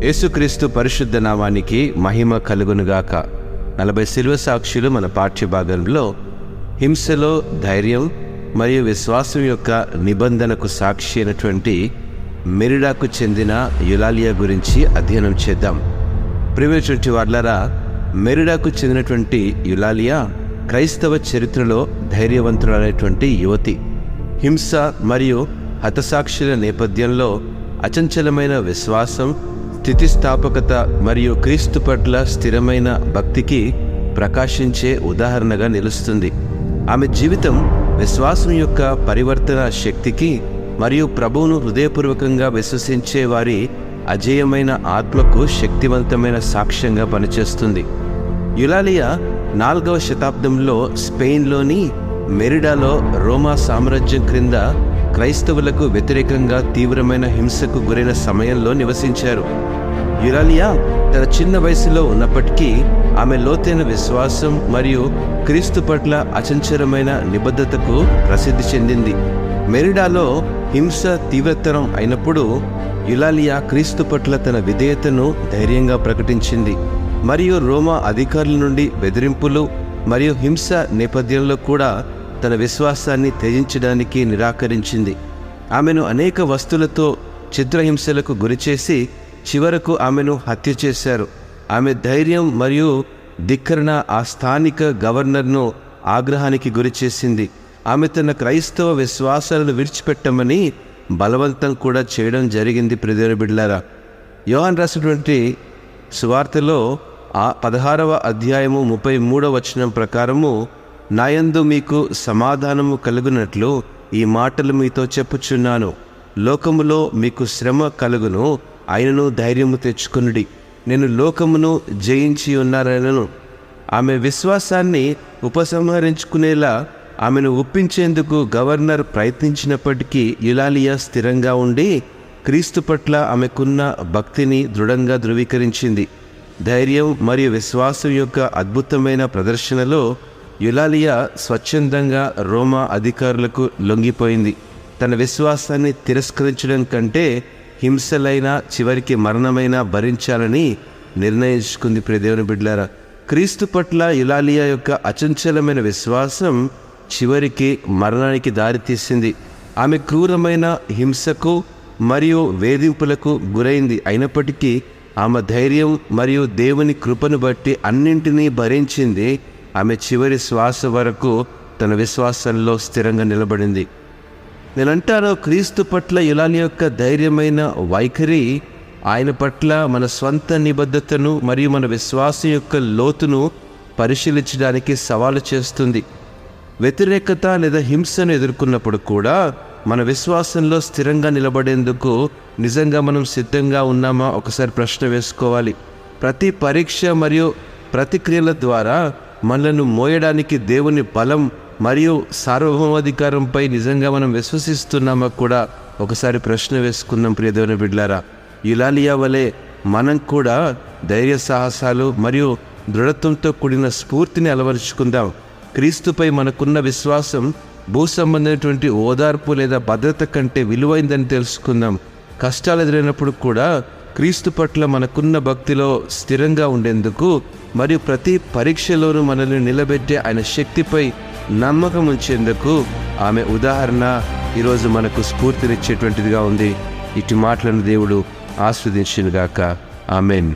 యేసుక్రీస్తు పరిశుద్ధ నామానికి మహిమ కలుగునుగాక. 40 శిలువ సాక్షులు మన పాఠ్యభాగంలో హింసలో ధైర్యం మరియు విశ్వాసం యొక్క నిబంధనకు సాక్షి అయినటువంటి మెరిడాకు చెందిన యులాలియా గురించి అధ్యయనం చేద్దాం. ప్రియమైనటువంటి వార్లారా, మెరిడాకు చెందినటువంటి యులాలియా క్రైస్తవ చరిత్రలో ధైర్యవంతులైనటువంటి యువతి. హింస మరియు హతసాక్షుల నేపథ్యంలో అచంచలమైన విశ్వాసం, స్థితిస్థాపకత మరియు క్రీస్తు పట్ల స్థిరమైన భక్తికి ప్రకాశించే ఉదాహరణగా నిలుస్తుంది. ఆమె జీవితం విశ్వాసం యొక్క పరివర్తన శక్తికి మరియు ప్రభువును హృదయపూర్వకంగా విశ్వసించే వారి అజేయమైన ఆత్మకు శక్తివంతమైన సాక్ష్యంగా పనిచేస్తుంది. యులాలియా 4వ శతాబ్దంలో స్పెయిన్లోని మెరిడాలో రోమా సామ్రాజ్యం క్రింద క్రైస్తవులకు వ్యతిరేకంగా తీవ్రమైన హింసకు గురైన సమయంలో నివసించారు. యులాలియా తన చిన్న వయసులో ఉన్నప్పటికీ ఆమె లోతైన విశ్వాసం మరియు క్రీస్తు పట్ల అచంచలమైన నిబద్ధతకు ప్రసిద్ధి చెందింది. మెరిడాలో హింస తీవ్రతరం అయినప్పుడు యులాలియా క్రీస్తు పట్ల తన విధేయతను ధైర్యంగా ప్రకటించింది మరియు రోమా అధికారుల నుండి బెదిరింపులు మరియు హింస నేపథ్యంలో కూడా తన విశ్వాసాన్ని త్యజించడానికి నిరాకరించింది. ఆమెను అనేక వస్తువులతో చిత్రహింసలకు గురిచేసి చివరకు ఆమెను హత్య చేశారు. ఆమె ధైర్యం మరియు ధిక్కరణ ఆ స్థానిక గవర్నర్ను ఆగ్రహానికి గురిచేసింది. ఆమె తన క్రైస్తవ విశ్వాసాలను విడిచిపెట్టమని బలవంతం కూడా చేయడం జరిగింది. ప్రియమైన బిడ్డలారా, యోహాను రాసినటువంటి సువార్తలో 16వ అధ్యాయము 33వ వచనం ప్రకారము, నాయందు మీకు సమాధానము కలుగునట్లు ఈ మాటలు మీతో చెప్పుచున్నాను. లోకములో మీకు శ్రమ కలుగును, ఆయనను ధైర్యము తెచ్చుకొనుడి, నేను లోకమును జయించి ఉన్నానను. ఆమె విశ్వాసాన్ని ఉపసంహరించుకునేలా ఆమెను ఒప్పించేందుకు గవర్నర్ ప్రయత్నించినప్పటికీ యులాలియా స్థిరంగా ఉండి క్రీస్తు పట్ల ఆమెకున్న భక్తిని దృఢంగా ధృవీకరించింది. ధైర్యం మరియు విశ్వాసం యొక్క అద్భుతమైన ప్రదర్శనలో యులాలియా స్వచ్ఛందంగా రోమా అధికారులకు లొంగిపోయింది. తన విశ్వాసాన్ని తిరస్కరించడం కంటే హింసలైనా చివరికి మరణమైనా భరించాలని నిర్ణయించుకుంది. ప్రియదేవుని బిడ్డలారా, క్రీస్తు పట్ల యులాలియా యొక్క అచంచలమైన విశ్వాసం చివరికి మరణానికి దారితీసింది. ఆమె క్రూరమైన హింసకు మరియు వేధింపులకు గురైంది. అయినప్పటికీ ఆమె ధైర్యం మరియు దేవుని కృపను బట్టి అన్నింటినీ భరించింది. ఆమె చివరి శ్వాస వరకు తన విశ్వాసంలో స్థిరంగా నిలబడింది. నేనంటాను, క్రీస్తు పట్ల యులాలియా యొక్క ధైర్యమైన వైఖరి ఆయన పట్ల మన స్వంత నిబద్ధతను మరియు మన విశ్వాసం యొక్క లోతును పరిశీలించడానికి సవాలు చేస్తుంది. వ్యతిరేకత లేదా హింసను ఎదుర్కొన్నప్పుడు కూడా మన విశ్వాసంలో స్థిరంగా నిలబడేందుకు నిజంగా మనం సిద్ధంగా ఉన్నామా ఒకసారి ప్రశ్న వేసుకోవాలి. ప్రతి పరీక్ష మరియు ప్రతిక్రియల ద్వారా మనలను మోయడానికి దేవుని బలం మరియు సార్వభౌమాధికారంపై నిజంగా మనం విశ్వసిస్తున్నామా కూడా ఒకసారి ప్రశ్న వేసుకుందాం. ప్రియదేవుని బిడ్డలారా, యులాలియా వలె మనం కూడా ధైర్య సాహసాలు మరియు దృఢత్వంతో కూడిన స్ఫూర్తిని అలవరుచుకుందాం. క్రీస్తుపై మనకున్న విశ్వాసం భూ సంబంధమైనటువంటి ఓదార్పు లేదా భద్రత కంటే విలువైందని తెలుసుకుందాం. కష్టాలు ఎదురైనప్పుడు కూడా క్రీస్తు పట్ల మనకున్న భక్తిలో స్థిరంగా ఉండేందుకు మరియు ప్రతి పరీక్షలోనూ మనల్ని నిలబెట్టే ఆయన శక్తిపై నమ్మకం ఉంచేందుకు ఆమె ఉదాహరణ ఈరోజు మనకు స్ఫూర్తినిచ్చేటువంటిదిగా ఉంది. ఇటు మాటలను దేవుడు ఆస్వాదించునుగాక. ఆమెన్.